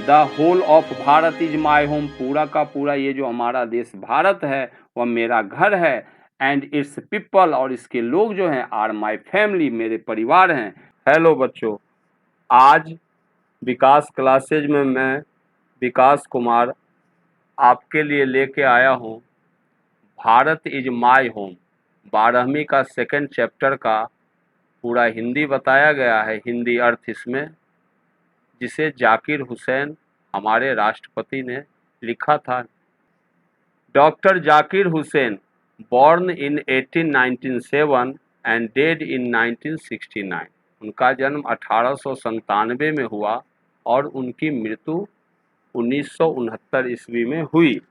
The whole of Bharat is my home, पूरा का पूरा ये जो हमारा देश भारत है वह मेरा घर है। एंड इट्स पीपल, और इसके लोग जो हैं, आर माई फैमिली, मेरे परिवार हैं। हेलो बच्चों, आज विकास क्लासेज में मैं विकास कुमार आपके लिए लेके आया हूँ भारत इज माई होम, 12वीं का सेकंड चैप्टर का पूरा हिंदी बताया गया है, हिंदी अर्थ इसमें, जिसे जाकिर हुसैन हमारे राष्ट्रपति ने लिखा था। Doctor Zakir Hussain, born in 1897 and died in 1969, उनका जन्म 1897 में हुआ और उनकी मृत्यु 1969 ईस्वी में हुई।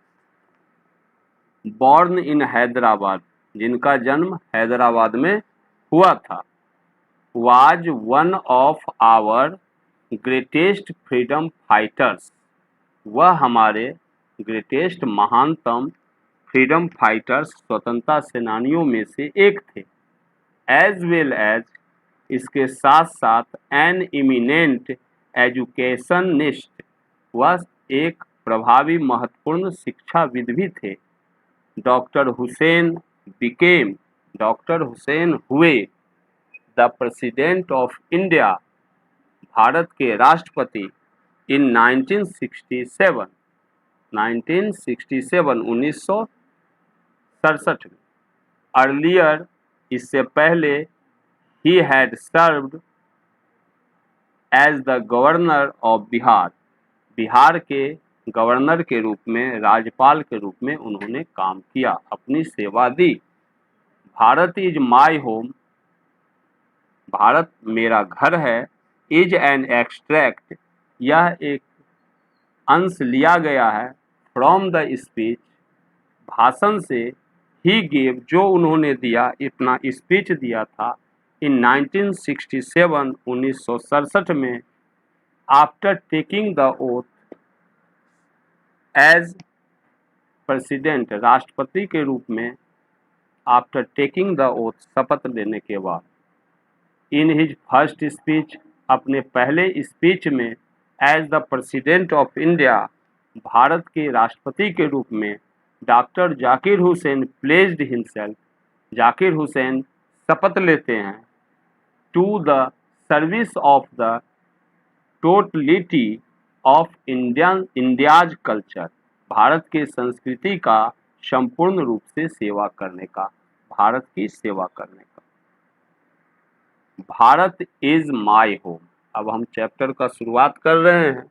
बॉर्न इन हैदराबाद, जिनका जन्म हैदराबाद में हुआ था। Was one of our greatest freedom fighters, वह हमारे ग्रेटेस्ट महानतम फ्रीडम फाइटर्स स्वतंत्रता सेनानियों में से एक थे। एज वेल एज, इसके साथ साथ एन इमिनेंट एजुकेशनिस्ट, वह एक प्रभावी महत्वपूर्ण शिक्षाविद भी थे। Doctor Hussain became, doctor Hussain हुए the president of India, Bharat के राष्ट्रपति इन 1967, 1967 में। अर्लियर, इससे पहले, he had served as the governor of Bihar, Bihar के गवर्नर के रूप में, राज्यपाल के रूप में उन्होंने काम किया, अपनी सेवा दी। Bharat is my home, Bharat मेरा घर है। इज एन एक्सट्रैक्ट, यह एक अंश लिया गया है, फ्रॉम द स्पीच, भाषण से, ही गेव, जो उन्होंने दिया, इतना स्पीच दिया था इन 1967, 1967 में, after taking the oath as president, राष्ट्रपति के रूप में, आफ्टर टेकिंग द ओथ, शपथ लेने के बाद। इन हिज फर्स्ट स्पीच, अपने पहले स्पीच में, as the president of India, Bharat के राष्ट्रपति के रूप में, doctor Zakir Hussain placed himself, Zakir Hussain शपथ लेते हैं, to the service of the totality of India's culture, Bharat के संस्कृति का संपूर्ण रूप से सेवा करने का, भारत की सेवा करने का। भारत इज माई होम, अब हम चैप्टर का शुरुआत कर रहे हैं।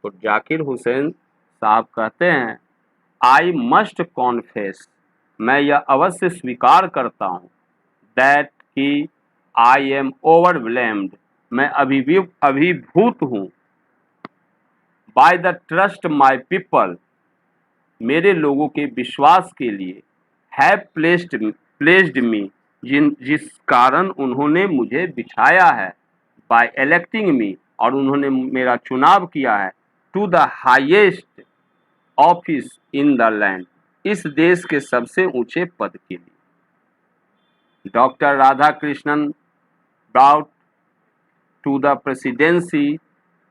तो जाकिर हुसैन साहब कहते हैं, आई मस्ट कॉन्फेस, मैं यह अवश्य स्वीकार करता हूँ, दैट कि आई एम ओवरवेल्म्ड, मैं अभिभूत हूँ, by the trust my people, मेरे लोगों के विश्वास के लिए, हैव प्लेस्ड मी, जिस कारण उन्होंने मुझे बिछाया है, बाय इलेक्टिंग मी, और उन्होंने मेरा चुनाव किया है, to the highest office in the land, इस देश के सबसे ऊंचे पद के लिए। Doctor Radha Krishnan brought to the presidency,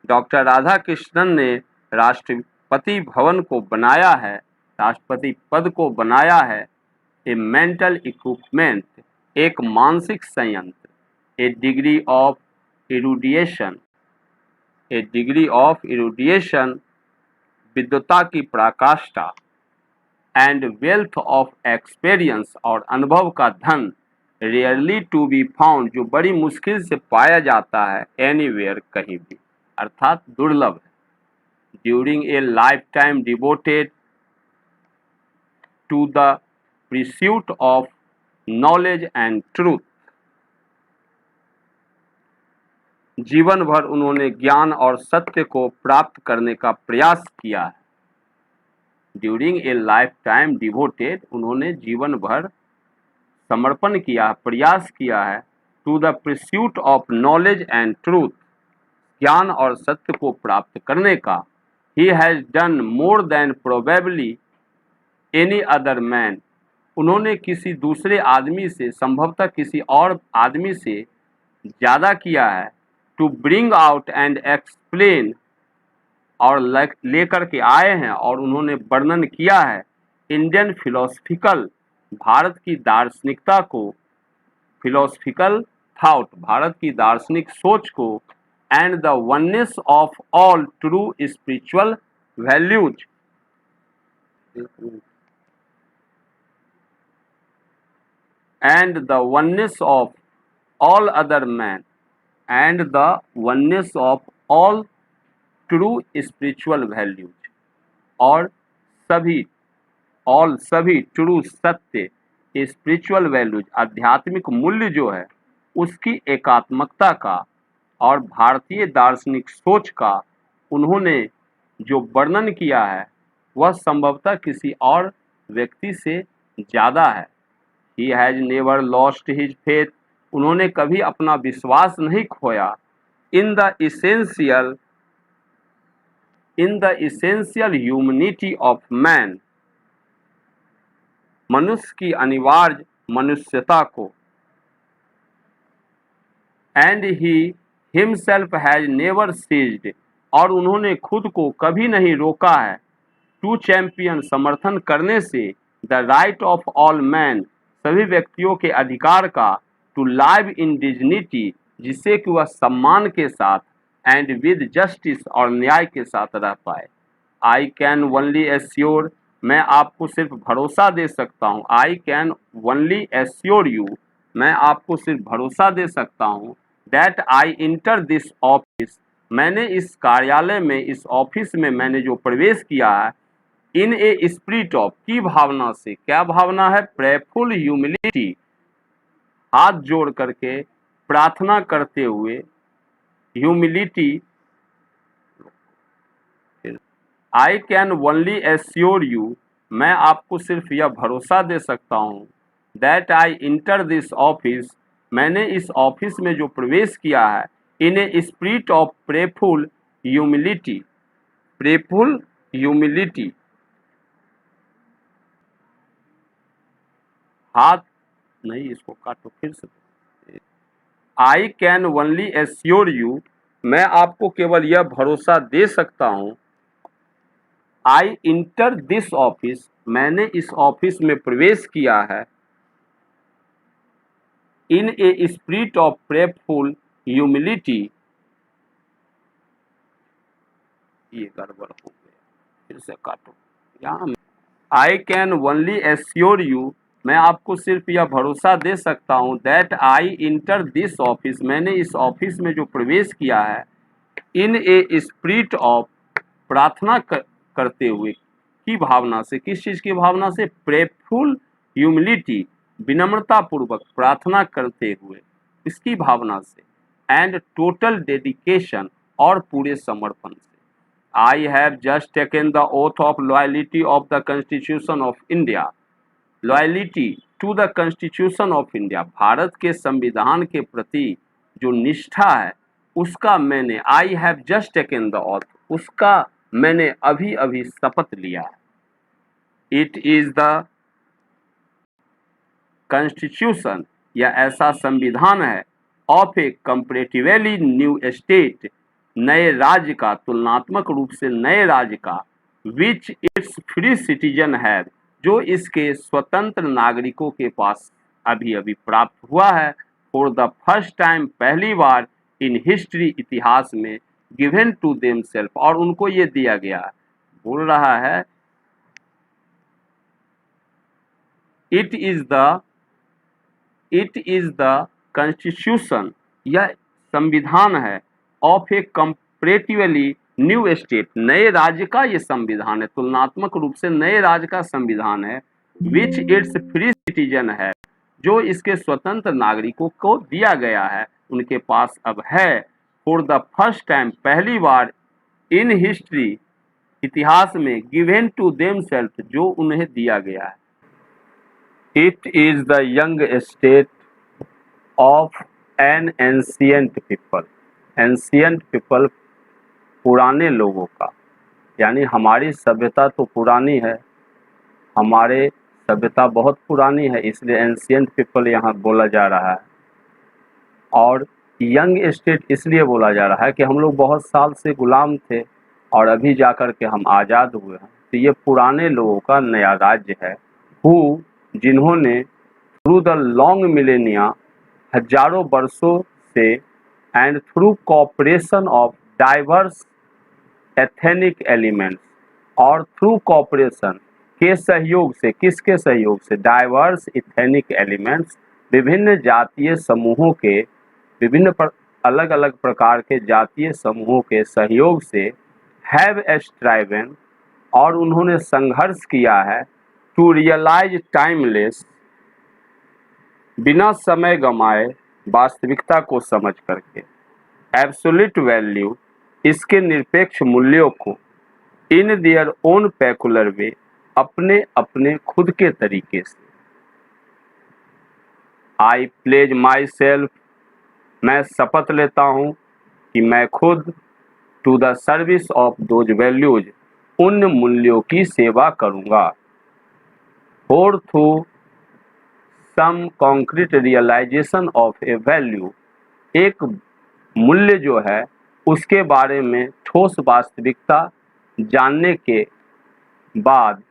doctor Radha Krishnan ने राष्ट्रपति भवन को बनाया है, राष्ट्रपति पद को बनाया है, ए मेंटल इक्विपमेंट, एक मानसिक संयंत्र, a degree of erudition, a degree of erudition, विद्वता की पराकाष्ठा, एंड वेल्थ ऑफ एक्सपीरियंस, और अनुभव का धन, रेयरली टू बी फाउंड, जो बड़ी मुश्किल से पाया जाता है, एनीवेयर, कहीं भी, अर्थात दुर्लभ है। During a life time devoted to the pursuit of knowledge and truth, जीवन भर उन्होंने ज्ञान और सत्य को प्राप्त करने का प्रयास किया है। During a life time devoted, उन्होंने जीवन भर समर्पण किया, प्रयास किया है, to the pursuit of knowledge and truth, ज्ञान और सत्य को प्राप्त करने का। He has done more than probably any other man, उन्होंने किसी दूसरे आदमी से, संभवतः किसी और आदमी से ज़्यादा किया है, to bring out and explain और लेकर के आए हैं और उन्होंने वर्णन किया है इंडियन फिलोसफिकल, भारत की दार्शनिकता को, फिलोसफिकल थॉट, भारत की दार्शनिक सोच को, and the oneness of all true spiritual values, and the oneness of all other men, and the oneness of all true spiritual values, और सभी ट्रू सत्य स्पिरिचुअल वैल्यूज, आध्यात्मिक मूल्य जो है उसकी एकात्मकता का और भारतीय दार्शनिक सोच का उन्होंने जो वर्णन किया है वह संभवतः किसी और व्यक्ति से ज़्यादा है। He has never lost his faith, उन्होंने कभी अपना विश्वास नहीं खोया। In the essential humanity of man, मनुष्य की अनिवार्य मनुष्यता को। And he himself has never ceased, और उन्होंने खुद को कभी नहीं रोका है टू चैंपियन, समर्थन करने से, the right of all man, सभी व्यक्तियों के अधिकार का, टू लाइव इन डिग्निटी, जिससे कि वह सम्मान के साथ, एंड विद जस्टिस, और न्याय के साथ रह पाए। आई कैन ओनली एश्योर, मैं आपको सिर्फ भरोसा दे सकता हूँ। आई कैन ओनली एश्योर यू, मैं आपको सिर्फ भरोसा दे सकता हूँ। That I enter this office, मैंने इस कार्यालय में, इस ऑफिस में मैंने जो प्रवेश किया है, इन ए स्पिरिट ऑफ, की भावना से, क्या भावना है? प्रेयरफुल ह्यूमिलिटी, हाथ जोड़ करके प्रार्थना करते हुए, humility. I can only assure you, मैं आपको सिर्फ यह भरोसा दे सकता हूँ। That I enter this office, मैंने इस ऑफिस में जो प्रवेश किया है, in a spirit of prayerful humility, prayerful humility, हाथ नहीं, इसको काटो फिर से। I can only assure you, मैं आपको केवल यह भरोसा दे सकता हूँ। आई इंटर दिस ऑफिस, मैंने इस ऑफिस में प्रवेश किया है, in a spirit of prayerful humility, ये गड़बड़ हो गया, फिर से काटो यहाँ। I can only assure you, मैं आपको सिर्फ यह भरोसा दे सकता हूँ। That I enter this office, मैंने इस ऑफिस में जो प्रवेश किया है, इन ए स्पिरिट ऑफ, प्रार्थना करते हुए, की भावना से, किस चीज़ की भावना से? प्रेयरफुल ह्यूमिलिटी, विनम्रता पूर्वक प्रार्थना करते हुए, इसकी भावना से, एंड टोटल डेडिकेशन, और पूरे समर्पण से। I have just taken the oath of loyalty of the constitution of India, loyalty to the constitution of India, Bharat के संविधान के प्रति जो निष्ठा है उसका मैंने, I have just taken the oath, उसका मैंने अभी अभी शपथ लिया है। इट इज द कॉन्स्टिट्यूशन, यह ऐसा संविधान है, of A comparatively new state, नए राज्य का, तुलनात्मक रूप से नए राज्य का, विच इट्स फ्री सिटीजन है, जो इसके स्वतंत्र नागरिकों के पास अभी अभी प्राप्त हुआ है। फॉर द फर्स्ट टाइम, पहली बार, इन हिस्ट्री, इतिहास में, गिवन टू देमसेल्फ, और उनको ये दिया गया। बोल रहा है इट इज द कॉन्स्टिट्यूशन, यह संविधान है, of A comparatively new state, नए राज्य का ये संविधान है, तुलनात्मक रूप से नए राज्य का संविधान है, विच इट्स फ्री सिटीजन है, जो इसके स्वतंत्र नागरिकों को दिया गया है, उनके पास अब है। फॉर द फर्स्ट टाइम, पहली बार, इन हिस्ट्री, इतिहास में, गिवन टू देमसेल्फ, जो उन्हें दिया गया है। It is the young state of an ancient people, ancient people, पुराने लोगों का, यानी हमारी सभ्यता तो पुरानी है, हमारे सभ्यता बहुत पुरानी है, इसलिए एंशियंट पीपल यहाँ बोला जा रहा है। और यंग स्टेट इसलिए बोला जा रहा है कि हम लोग बहुत साल से गुलाम थे, और अभी जाकर के हम आज़ाद हुए हैं। तो ये पुराने लोगों का नया राज्य है, जिन्होंने थ्रू द लॉन्ग मिलेनिया, हजारों वर्षों से, and through cooperation of diverse ethnic elements, और थ्रू कॉपरेशन के सहयोग से, किसके सहयोग से, डाइवर्स एथेनिक एलिमेंट्स, विभिन्न जातीय समूहों के, अलग अलग प्रकार के जातीय समूहों के सहयोग से, हैव स्ट्राइवन, और उन्होंने संघर्ष किया है, टू रियलाइज टाइमलेस, बिना समय गंवाए वास्तविकता को समझ करके, एब्सोल्यूट वैल्यू, इसके निरपेक्ष मूल्यों को, इन देयर ओन पेकुलर वे, अपने अपने खुद के तरीके से। आई प्लेज माई सेल्फ, मैं शपथ लेता हूँ कि मैं खुद, to the service of those values, उन मूल्यों की सेवा करूँगा, और through some concrete realization of a value, एक मूल्य जो है उसके बारे में ठोस वास्तविकता जानने के बाद,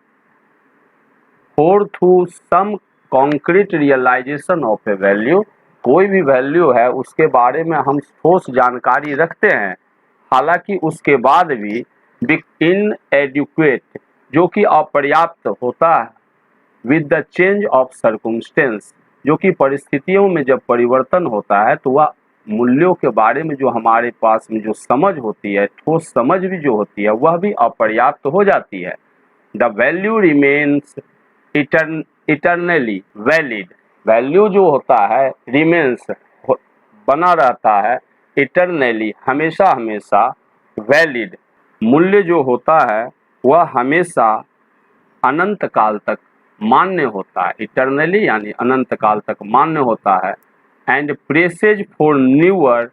और through some concrete realization of a value, कोई भी वैल्यू है उसके बारे में हम ठोस जानकारी रखते हैं, हालांकि उसके बाद भी इनएडिक्वेट, जो कि अपर्याप्त होता है, with the change of circumstance, जो कि परिस्थितियों में जब परिवर्तन होता है तो वह मूल्यों के बारे में जो हमारे पास में जो समझ होती है, ठोस समझ भी जो होती है, वह भी अपर्याप्त हो जाती है। The value remains eternally valid, value जो होता है रिमेन्स, बना रहता है, इटर्नली, हमेशा हमेशा, वैलिड, मूल्य जो होता है वह हमेशा अनंत काल तक मान्य होता है, इटर्नली यानी अनंत काल तक मान्य होता है। एंड प्रेसेज फॉर न्यूअर,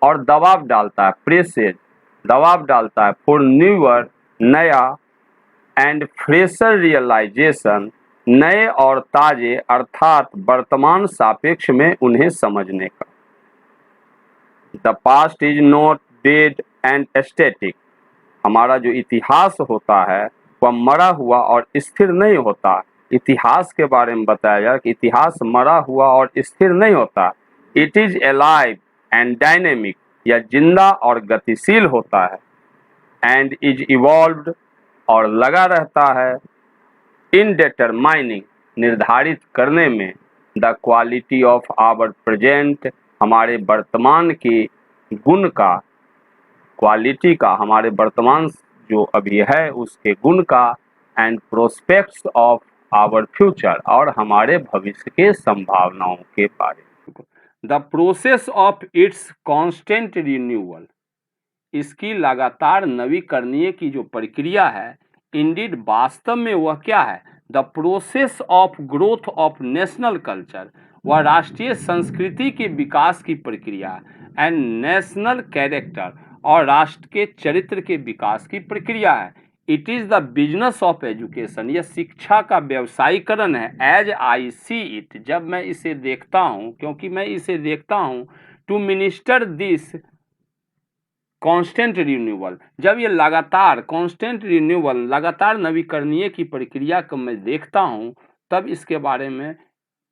और दबाव डालता है, प्रेसेज दबाव डालता है, फॉर न्यूअर, नया, एंड फ्रेशर रियलाइजेशन, नए और ताजे अर्थात वर्तमान सापेक्ष में उन्हें समझने का। The past is not dead and static, हमारा जो इतिहास होता है वह मरा हुआ और स्थिर नहीं होता। इतिहास के बारे में बताया जाए कि इतिहास मरा हुआ और स्थिर नहीं होता। It is alive and dynamic, यह जिंदा और गतिशील होता है। एंड इज इवॉल्व्ड, और लगा रहता है, इन डिटरमाइनिंग, निर्धारित करने में, the quality of our present, हमारे वर्तमान के गुण का, क्वालिटी का, हमारे वर्तमान जो अभी है उसके गुण का, and prospects of our future, और हमारे भविष्य के संभावनाओं के बारे में। The process of its constant renewal, इसकी लगातार नवीकरणीय की जो प्रक्रिया है, इंडीड, वास्तव में वह क्या है, the process of growth of national culture, वह राष्ट्रीय संस्कृति के विकास की प्रक्रिया, एंड नेशनल कैरेक्टर, और राष्ट्र के चरित्र के विकास की प्रक्रिया है। It is the business of education, यह शिक्षा का व्यवसायीकरण है। एज आई सी इट, जब मैं इसे देखता हूँ, क्योंकि मैं इसे देखता हूँ, to minister this constant renewal, जब ये लगातार कांस्टेंट रिन्यूअल, लगातार नवीकरणीय की प्रक्रिया को मैं देखता हूँ, तब इसके बारे में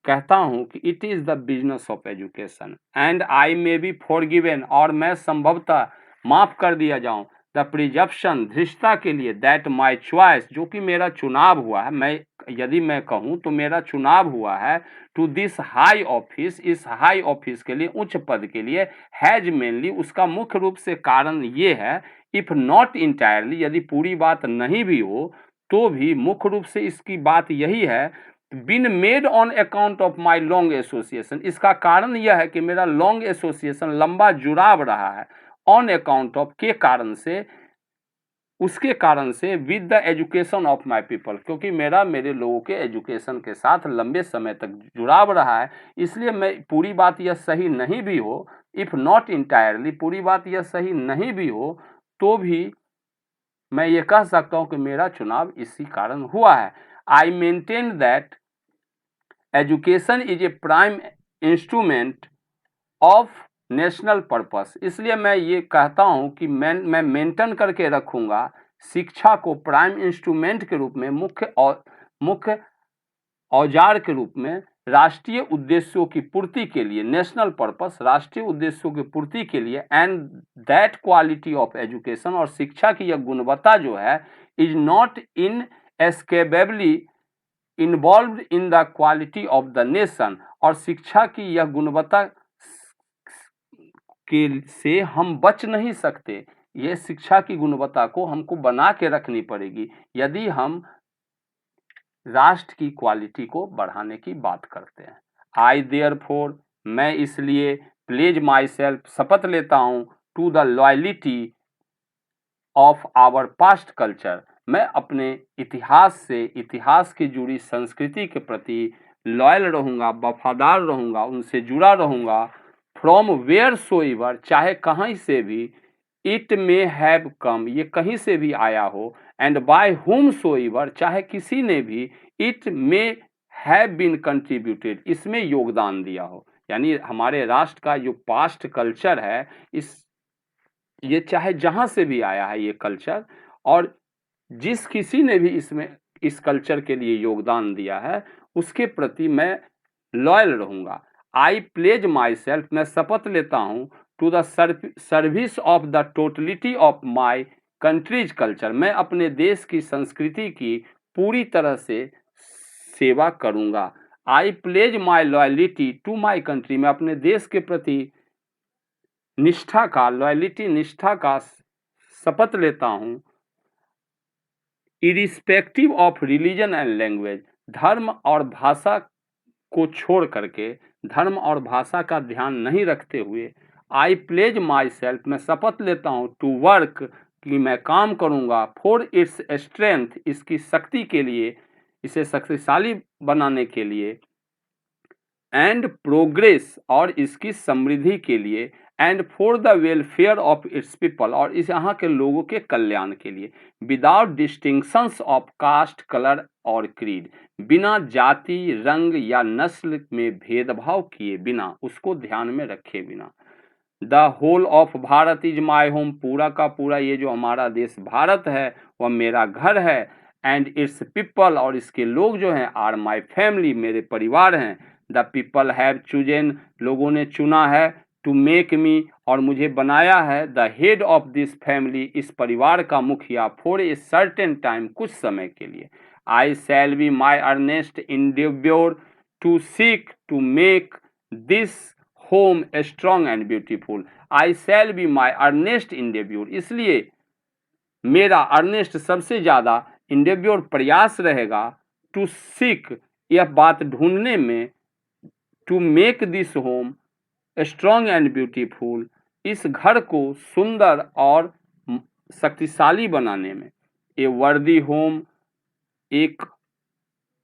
कहता हूँ कि it is the business of education, and I may be forgiven, और मैं संभवतः माफ़ कर दिया जाऊँ, द प्रिजप्शन, धृष्टता के लिए, दैट माई चॉइस, जो कि मेरा चुनाव हुआ है, मैं यदि मैं कहूँ तो मेरा चुनाव हुआ है, टू दिस हाई ऑफिस, इस हाई ऑफिस के लिए, उच्च पद के लिए, हैज मेनली, उसका मुख्य रूप से कारण ये है, इफ नॉट इंटायरली, यदि पूरी बात नहीं भी हो तो भी मुख्य रूप से इसकी बात यही है, been made on account of my long association, इसका कारण यह है कि मेरा लॉन्ग एसोसिएशन, लंबा जुड़ाव रहा है, ऑन अकाउंट ऑफ, के कारण से, उसके कारण से, with the education of my people, क्योंकि मेरे लोगों के एजुकेशन के साथ लंबे समय तक जुड़ाव रहा है, इसलिए मैं, पूरी बात यह सही नहीं भी हो, इफ नॉट इंटायरली, पूरी बात यह सही नहीं भी हो तो भी मैं ये कह सकता हूँ कि मेरा चुनाव इसी कारण हुआ है। I maintain that education is a prime instrument of national purpose. इसलिए मैं ये कहता हूँ कि मैं मेंटेन करके रखूँगा शिक्षा को प्राइम इंस्ट्रूमेंट के रूप में, मुख्य औजार के रूप में राष्ट्रीय उद्देश्यों की पूर्ति के लिए, नेशनल पर्पस राष्ट्रीय उद्देश्यों की पूर्ति के लिए, and that quality of education, और शिक्षा की यह गुणवत्ता जो है is not inescapably involved in the quality of the nation, और शिक्षा की यह गुणवत्ता के से हम बच नहीं सकते। ये शिक्षा की गुणवत्ता को हमको बना के रखनी पड़ेगी यदि हम राष्ट्र की क्वालिटी को बढ़ाने की बात करते हैं। आई देयरफॉर, मैं इसलिए प्लेज माई सेल्फ, शपथ लेता हूँ, to the loyalty of our past culture, मैं अपने इतिहास से, इतिहास की जुड़ी संस्कृति के प्रति लॉयल रहूँगा, वफादार रहूँगा, उनसे जुड़ा रहूँगा। फ्रॉम वेयर सो एवर, चाहे कहीं से भी, इट मे हैव कम, ये कहीं से भी आया हो, and by whom so ever, चाहे किसी ने भी, it may have been contributed, इसमें योगदान दिया हो। यानी हमारे राष्ट्र का जो पास्ट कल्चर है, ये चाहे जहाँ से भी आया है ये कल्चर, और जिस किसी ने भी इसमें इस कल्चर के लिए योगदान दिया है, उसके प्रति मैं लॉयल रहूँगा। आई प्लेज माई सेल्फ, मैं शपथ लेता हूँ, to the service of the totality of my country's culture, मैं अपने देश की संस्कृति की पूरी तरह से सेवा करूँगा। I pledge my loyalty to my country, मैं अपने देश के प्रति निष्ठा का, लॉयलिटी निष्ठा का शपथ लेता हूँ। Irrespective of religion and language, धर्म और भाषा को छोड़ करके, धर्म और भाषा का ध्यान नहीं रखते हुए, आई प्लेज माई सेल्फ, मैं शपथ लेता हूँ, टू वर्क, कि मैं काम करूँगा, फॉर इट्स स्ट्रेंथ, इसकी शक्ति के लिए, इसे शक्तिशाली बनाने के लिए, एंड प्रोग्रेस, और इसकी समृद्धि के लिए, and for the welfare of its people, और इस यहाँ के लोगों के कल्याण के लिए, without distinctions of caste, colour और क्रीड, बिना जाति, रंग या नस्ल में भेदभाव किए बिना, उसको ध्यान में रखे बिना। The whole of Bharat is my home, पूरा का पूरा ये जो हमारा देश भारत है वह मेरा घर है, एंड इट्स पीपल, और इसके लोग जो हैं, आर माई फैमिली, मेरे परिवार हैं। द पीपल हैव चूजन, लोगों ने चुना है, टू मेक मी, और मुझे बनाया है, the head of this family, इस परिवार का मुखिया, फॉर ए सर्टेन टाइम, कुछ समय के लिए। I shall be my earnest endeavour to seek to make this home strong and beautiful, I shall be my earnest endeavour, इसलिए मेरा अर्नेस्ट सबसे ज़्यादा इंडेव्योर प्रयास रहेगा, टू सीक, यह बात ढूंढने में, to make this home strong and beautiful, इस घर को सुंदर और शक्तिशाली बनाने में। ए वर्दी होम, एक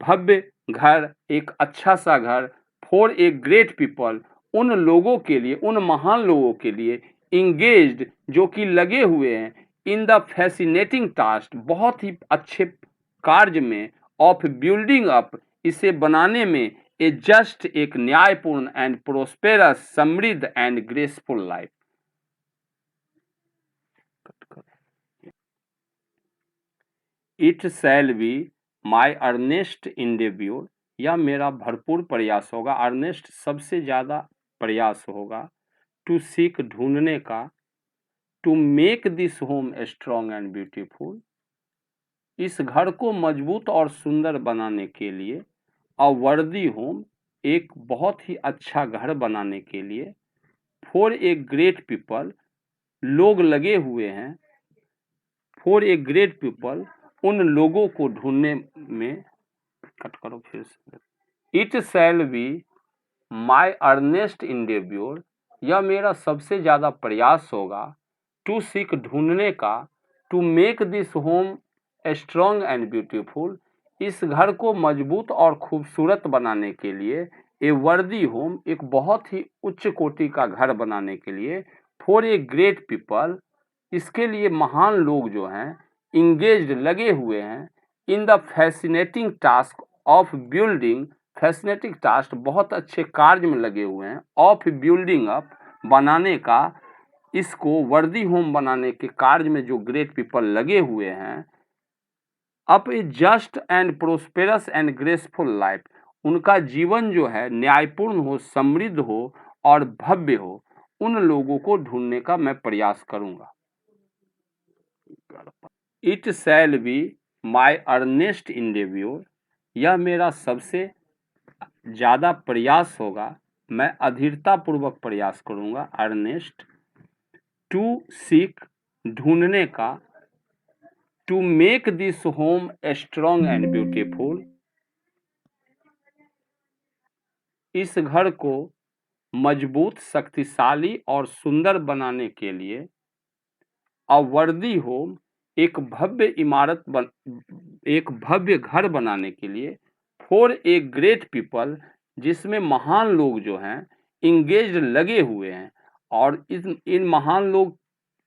भव्य घर, एक अच्छा सा घर, फॉर ए ग्रेट पीपल, उन लोगों के लिए, उन महान लोगों के लिए, इंगेज्ड, जो कि लगे हुए हैं, इन द फैसिनेटिंग टास्क, बहुत ही अच्छे कार्य में, ऑफ बिल्डिंग अप, इसे बनाने में, ए जस्ट, एक न्यायपूर्ण एंड प्रोस्पेरस, समृद्ध and graceful life. It shall be my earnest endeavour, यह मेरा भरपूर प्रयास होगा, अर्नेस्ट सबसे ज़्यादा प्रयास होगा, टू सीक, ढूंढने का, to make this home strong and beautiful, इस घर को मजबूत और सुंदर बनाने के लिए, अ वर्दी होम, एक बहुत ही अच्छा घर बनाने के लिए, फॉर ए ग्रेट पीपल, लोग लगे हुए हैं, फॉर ए ग्रेट पीपल, उन लोगों को ढूंढने में, कट करो फिर से। It shall be my earnest endeavour, यह मेरा सबसे ज़्यादा प्रयास होगा, टू सीक, ढूंढने का, to make this home strong and beautiful, इस घर को मजबूत और खूबसूरत बनाने के लिए, ए वर्दी होम, एक बहुत ही उच्च कोटि का घर बनाने के लिए, फॉर ए ग्रेट पीपल, इसके लिए महान लोग जो हैं, इंगेज्ड, लगे हुए हैं, in the fascinating task of building, fascinating task, बहुत अच्छे कार्य में लगे हुए हैं, ऑफ बिल्डिंग अप, बनाने का, इसको वर्दी होम बनाने के कार्य में जो ग्रेट पीपल लगे हुए हैं, up A just and prosperous and graceful life, उनका जीवन जो है न्यायपूर्ण हो, समृद्ध हो और भव्य हो, उन लोगों को ढूंढने का मैं प्रयास करूंगा। It shall be my earnest endeavour, यह मेरा सबसे ज़्यादा प्रयास होगा, मैं अधीरतापूर्वक प्रयास करूंगा, अर्नेस्ट, टू सीक, ढूंढने का, to make this home strong and beautiful, इस घर को मजबूत, शक्तिशाली और सुंदर बनाने के लिए, अ वर्दी होम, एक भव्य इमारत एक भव्य घर बनाने के लिए, फॉर ए ग्रेट पीपल, जिसमें महान लोग जो हैं इंगेज लगे हुए हैं, और इन महान लोग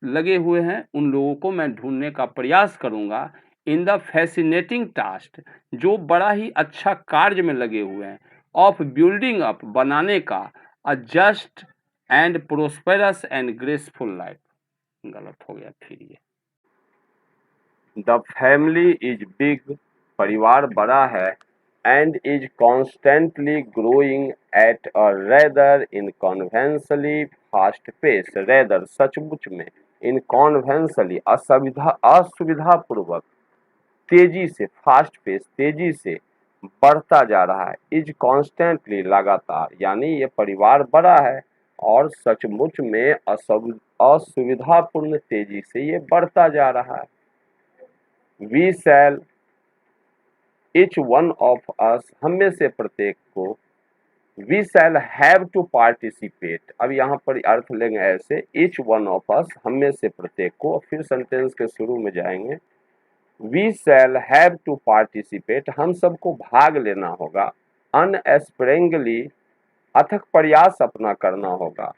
लगे हुए हैं, उन लोगों को मैं ढूंढने का प्रयास करूंगा, इन द फैसिनेटिंग टास्क, जो बड़ा ही अच्छा कार्य में लगे हुए हैं, ऑफ बिल्डिंग अप, बनाने का, अ just and prosperous and graceful life. गलत हो गया फिर ये। द फैमिली इज बिग, परिवार बड़ा है, and is constantly growing at a rather inconveniently fast pace, rather सचमुच में, इनकॉन्वेंशली असुविधापूर्वक, तेजी से, फास्ट पेस तेजी से बढ़ता जा रहा है, इज कॉन्स्टेंटली लगातार, यानी ये परिवार बड़ा है और सचमुच में असुविधापूर्ण तेजी से ये बढ़ता जा रहा है। We shall, each one of us, हम में से प्रत्येक को, we shall have to participate, अब यहाँ पर अर्थ लेंगे ऐसे, इच वन ऑफ अस, हम में से प्रत्येक को, फिर सेंटेंस के शुरू में जाएंगे, we shall have to participate, हम सबको भाग लेना होगा, अनएस्परिंगली, अथक प्रयास अपना करना होगा,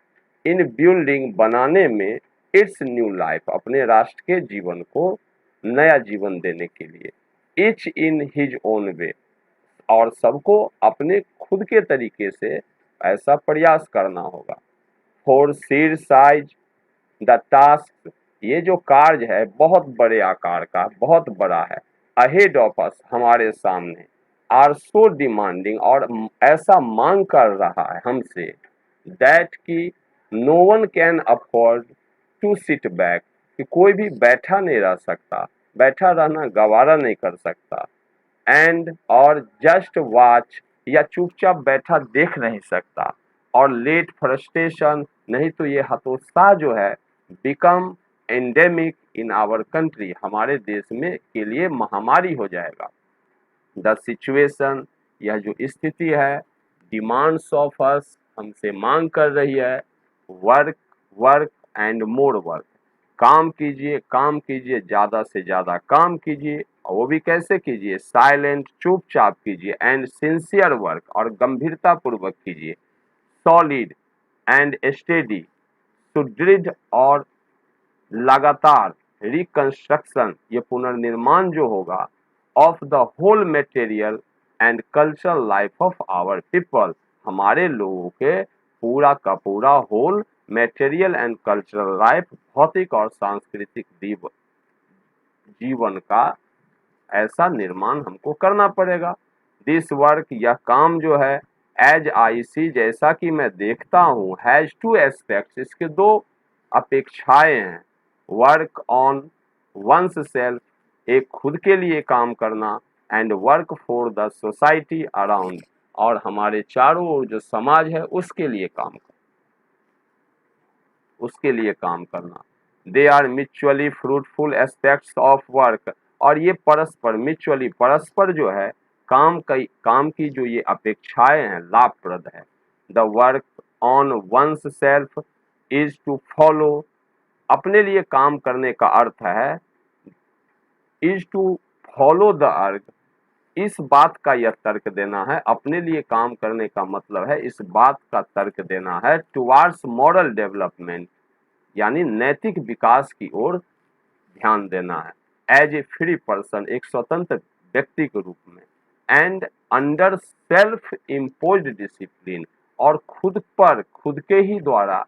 इन बिल्डिंग, बनाने में, इट्स न्यू लाइफ, अपने राष्ट्र के जीवन को नया जीवन देने के लिए, etch in his own way, और सबको अपने खुद के तरीके से ऐसा प्रयास करना होगा, for sheer size the task, ये जो कार्य है बहुत बड़े आकार का, बहुत बड़ा है, अहेड ऑफ अस, हमारे सामने, आर सो डिमांडिंग, और ऐसा मांग कर रहा है हमसे, दैट की no one can afford to sit back, कि कोई भी बैठा नहीं रह सकता, बैठा रहना गवारा नहीं कर सकता, एंड और जस्ट वॉच, या चुपचाप बैठा देख नहीं सकता, और लेट फ्रस्ट्रेशन, नहीं तो ये हतोत्साह जो है, become endemic in our country, हमारे देश में के लिए महामारी हो जाएगा, द सिचुएशन, यह जो स्थिति है, डिमांड्स ऑफ अस, हमसे मांग कर रही है, work work and more work, काम कीजिए, काम कीजिए, ज्यादा से ज्यादा काम कीजिए, और वो भी कैसे कीजिए, साइलेंट, चुपचाप कीजिए, एंड सिंसियर वर्क, और गंभीरता पूर्वक कीजिए, सॉलिड एंड स्टेडी, सुदृढ़ और लगातार, रिकंस्ट्रक्शन, ये पुनर्निर्माण जो होगा, of the whole material and cultural life of our people, हमारे लोगों के पूरा का पूरा whole material and cultural life, भौतिक और सांस्कृतिक जीवन का ऐसा निर्माण हमको करना पड़ेगा, दिस वर्क, यह काम जो है, एज आई सी, जैसा कि मैं देखता हूँ, हैज टू एस्पेक्ट्स, इसके दो अपेक्षाएं हैं, वर्क ऑन वंस सेल्फ, एक खुद के लिए काम करना, and work for the society around, और हमारे चारों ओर जो समाज है उसके लिए काम करना, they are mutually fruitful aspects of work, और ये परस्पर, म्यूचुअली, परस्पर जो है, काम की जो ये अपेक्षाएं हैं लाभप्रद है, the work on one's self is to follow, अपने लिए काम करने का अर्थ है, is to follow the artha, इस बात का यह तर्क देना है, अपने लिए काम करने का मतलब है इस बात का तर्क देना है, टुवार्ड्स मॉरल डेवलपमेंट, यानी नैतिक विकास की ओर ध्यान देना है, एज ए फ्री पर्सन, एक स्वतंत्र व्यक्ति के रूप में, and under self imposed discipline, और खुद पर खुद के ही द्वारा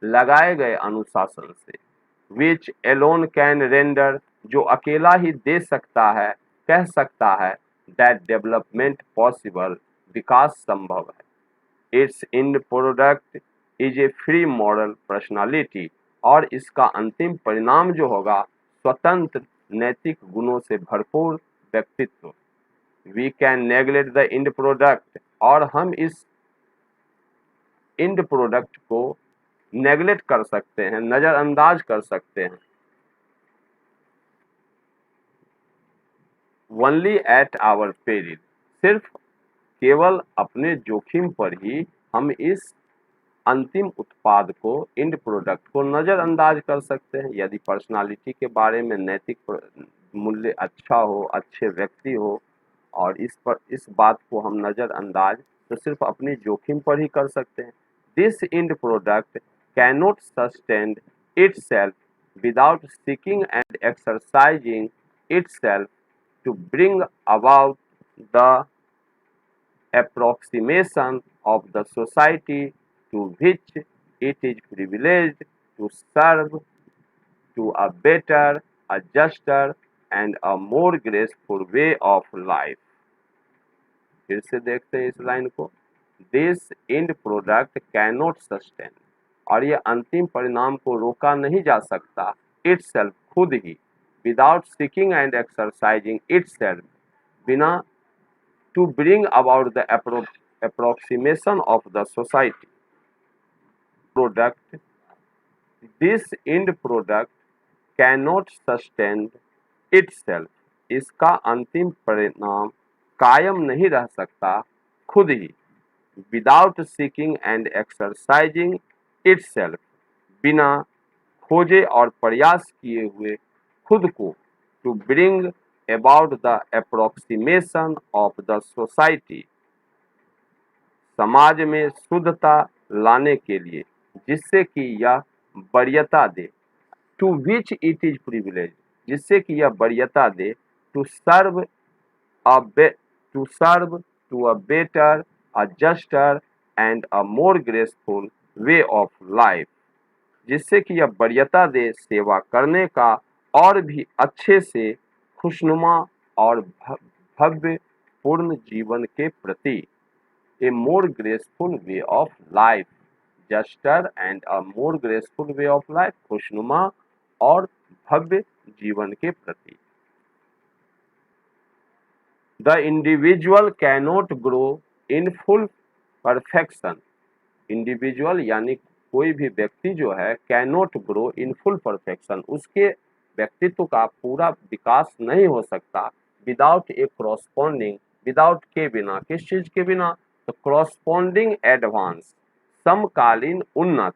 लगाए गए अनुशासन से। विच एलोन कैन रेंडर, जो अकेला ही दे सकता है, कह सकता है, दैट डेवलपमेंट पॉसिबल, विकास संभव है। Its end product is a free moral personality, और इसका अंतिम परिणाम जो होगा स्वतंत्र नैतिक गुणों से भरपूर व्यक्तित्व। We can neglect the end product, और हम इस इंड प्रोडक्ट को नेग्लेक्ट कर सकते हैं, नजरअंदाज कर सकते हैं। ओनली एट आवर पेरिल, सिर्फ केवल अपने जोखिम पर ही हम इस अंतिम उत्पाद को, इंड प्रोडक्ट को नजरअंदाज कर सकते हैं। यदि पर्सनालिटी के बारे में नैतिक मूल्य अच्छा हो, अच्छे व्यक्ति हो, और इस बात को हम नजरअंदाज तो सिर्फ अपने जोखिम पर ही कर सकते हैं। This end product cannot sustain itself without seeking and exercising itself to bring about the approximation of the society to which it is privileged to serve, to a better, a juster and a more graceful way of life। फिर से देखते हैं इस line को। This end product cannot sustain, और ये अंतिम परिणाम को रोका नहीं जा सकता, इटसेल्फ, खुद ही, without seeking and exercising itself, बिना, to bring about the approximation of the society product. This end product cannot sustain itself, इसका अंतिम परिणाम कायम नहीं रह सकता खुद ही, without seeking and exercising itself, बिना खोजे और प्रयास किए हुए खुद को, to bring about the approximation of the society, समाज में शुद्धता लाने के लिए, जिससे कि यह वरीयता दे, to which it is privilege, जिससे कि यह वरीयता दे, to serve to serve to a better, a juster and a more graceful way of life, जिससे कि यह वरीयता दे सेवा करने का और भी अच्छे से खुशनुमा और भव्य पूर्ण जीवन के प्रति। A more graceful way of life, juster and a more graceful way of life, खुशनुमा और भव्य जीवन के प्रति। The individual cannot grow in full perfection, individual यानी कोई भी व्यक्ति जो है, cannot grow in full perfection, उसके व्यक्तित्व का पूरा विकास नहीं हो सकता, विदाउट ए corresponding, विदाउट के बिना, किस चीज के बिना, तो corresponding एडवांस, समकालीन उन्नत,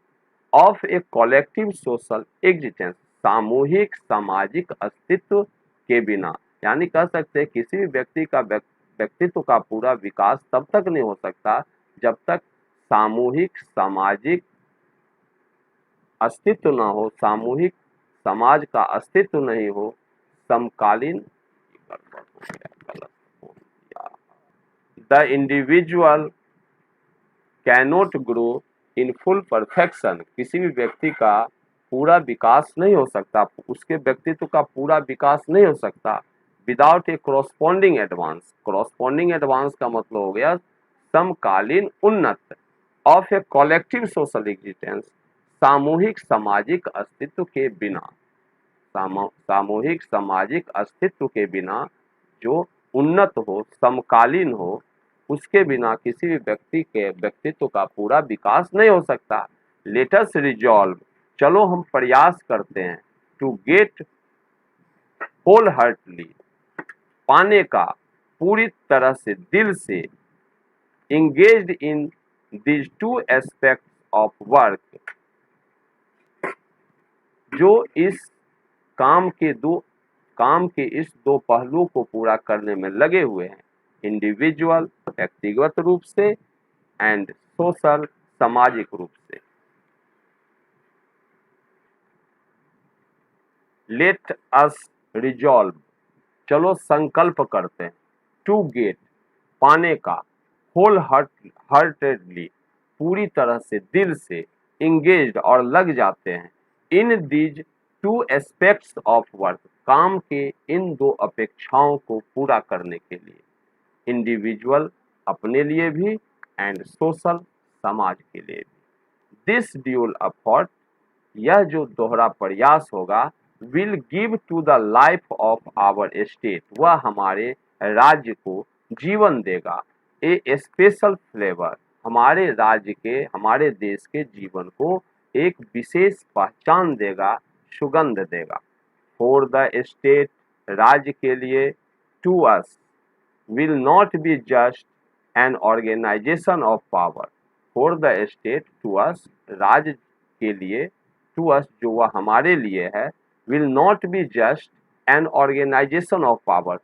of a collective social existence, सामूहिक सामाजिक अस्तित्व के बिना। यानी कह सकते हैं किसी भी व्यक्ति का व्यक्तित्व का पूरा विकास तब तक नहीं हो सकता जब तक सामूहिक सामाजिक अस्तित्व न हो, सामूहिक समाज का अस्तित्व नहीं हो, समकालीन। The individual cannot grow in full perfection, किसी भी व्यक्ति का पूरा विकास नहीं हो सकता, उसके व्यक्तित्व का पूरा विकास नहीं हो सकता, विदाउट ए corresponding एडवांस, corresponding एडवांस का मतलब हो गया समकालीन उन्नत, of a collective social existence, सामूहिक सामाजिक अस्तित्व के बिना, सामूहिक सामाजिक अस्तित्व के बिना जो उन्नत हो, समकालीन हो, उसके बिना किसी भी व्यक्ति के व्यक्तित्व का पूरा विकास नहीं हो सकता। लेट अस रिजॉल्व, चलो हम प्रयास करते हैं, टू गेट होल हार्टली, पाने का पूरी तरह से, दिल से, engaged in these two aspects of work, जो इस काम के इस दो पहलुओं को पूरा करने में लगे हुए हैं, इंडिविजुअल व्यक्तिगत रूप से, एंड सोशल सामाजिक रूप से। लेट अस रिजॉल्व, चलो संकल्प करते हैं, टू गेट, पाने का, होल हार्टेडली, पूरी तरह से, दिल से, इंगेज्ड और लग जाते हैं in these two aspects of work, काम के इन दो अपेक्षाओं को पूरा करने के लिए, इंडिविजुअल अपने लिए भी एंड सोशल समाज के लिए भी। दिस ड्यूल एफर्ट, यह जो दोहरा प्रयास होगा, will give to the life of our state, वह हमारे राज्य को जीवन देगा, ए स्पेशल फ्लेवर, हमारे राज्य के हमारे देश के जीवन को एक विशेष पहचान देगा, सुगंध देगा। फॉर द स्टेट, राज्य के लिए, to us will not be just an organization of power, for the state, to us, राज्य के लिए, to us, जो वह हमारे लिए है, will not be just an organization of power,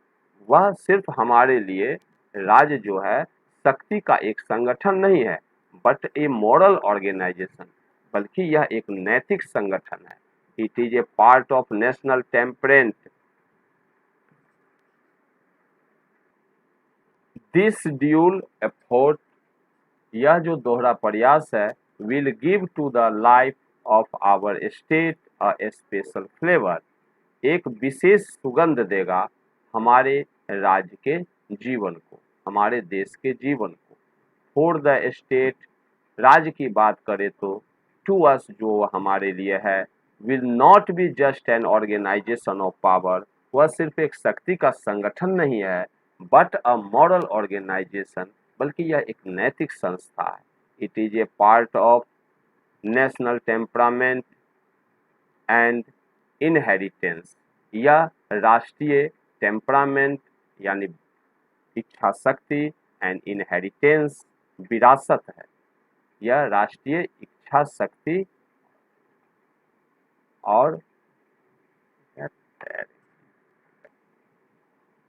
वह सिर्फ हमारे लिए राज्य जो है शक्ति का एक संगठन नहीं है, बट ए मॉरल ऑर्गेनाइजेशन, बल्कि यह एक नैतिक संगठन है। It is a part of national temperament, this dual effort, यह जो दोहरा प्रयास है, will give to the life of our state a special flavour, एक विशेष सुगंध देगा हमारे राज्य के जीवन को, हमारे देश के जीवन को। फॉर द स्टेट, राज्य की बात करें तो, टू अस, जो हमारे लिए है, will not be just an organization of power, वह सिर्फ एक शक्ति का संगठन नहीं है, बट अ मॉरल ऑर्गेनाइजेशन, बल्कि यह एक नैतिक संस्था है। It is a part of national temperament and inheritance, यह राष्ट्रीय टेम्परामेंट यानी इच्छा शक्ति एंड इनहेरिटेंस विरासत है, यह राष्ट्रीय इच्छा शक्ति और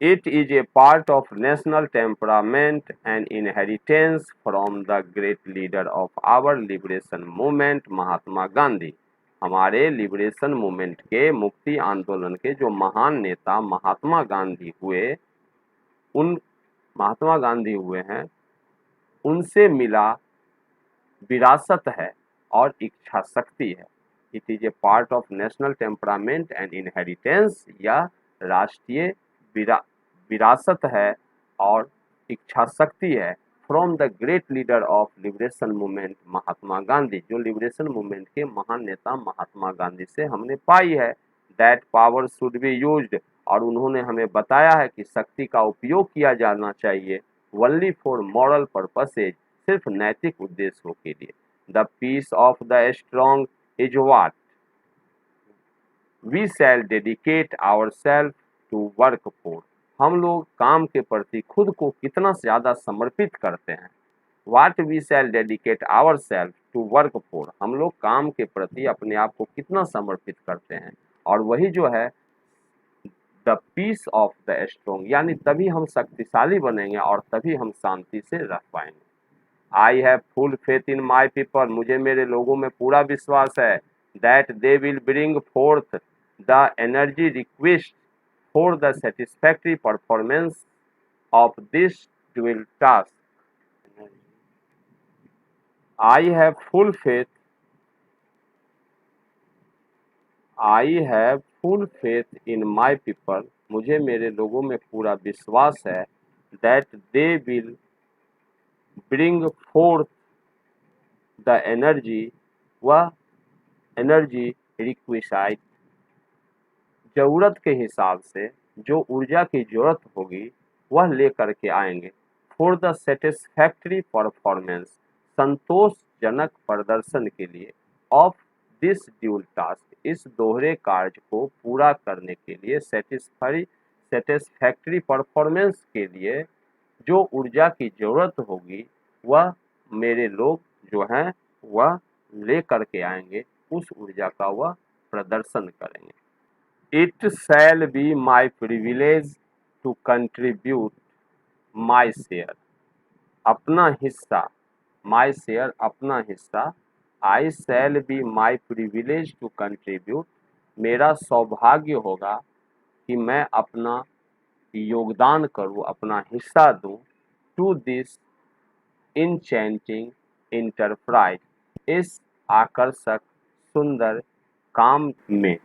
it is a part of national temperament and inheritance from the great leader of our liberation movement, Mahatma Gandhi, हमारे लिबरेशन मूवमेंट के, मुक्ति आंदोलन के जो महान नेता महात्मा गांधी हुए, उन महात्मा गांधी हुए हैं, उनसे मिला विरासत है और इच्छा शक्ति है। It is a part of national temperament and inheritance, या राष्ट्रीय विरासत है और इच्छा शक्ति है, from the great leader of liberation movement Mahatma Gandhi, जो लिबरेशन मूवमेंट के महान नेता महात्मा गांधी से हमने पाई है। That power should be used, और उन्होंने हमें बताया है कि शक्ति का उपयोग किया जाना चाहिए, ओनली फॉर मॉरल पर्पसेज, सिर्फ नैतिक उद्देश्यों के लिए। The peace of the strong is what we shall dedicate ourselves to work for, हम लोग काम के प्रति खुद को कितना ज़्यादा समर्पित करते हैं। What we shall dedicate our self to work for, हम लोग काम के प्रति अपने आप को कितना समर्पित करते हैं, और वही जो है the peace of the strong, यानी तभी हम शक्तिशाली बनेंगे और तभी हम शांति से रह पाएंगे। I have full faith in my people, मुझे मेरे लोगों में पूरा विश्वास है, that they will bring fourth the energy request for the satisfactory performance of this dual task. I have full faith. I have full faith in my people. मुझे मेरे लोगों में पूरा विश्वास है, that they will bring forth the energy, वह energy requisite, जरूरत के हिसाब से जो ऊर्जा की जरूरत होगी वह लेकर के आएंगे। फॉर द सेटिस्फैक्ट्री परफॉर्मेंस, संतोषजनक प्रदर्शन के लिए, ऑफ दिस ड्यूल टास्क, इस दोहरे कार्य को पूरा करने के लिए, सेटिस्फैक्ट्री परफॉर्मेंस के लिए जो ऊर्जा की जरूरत होगी वह मेरे लोग जो हैं वह ले करके आएंगे, उस ऊर्जा का वह प्रदर्शन करेंगे। It shall be my privilege to contribute my share, अपना हिस्सा, my share अपना हिस्सा, I shall be my privilege to contribute, मेरा सौभाग्य होगा कि मैं अपना योगदान करूं, अपना हिस्सा दूं, to this enchanting enterprise, इस आकर्षक सुंदर काम में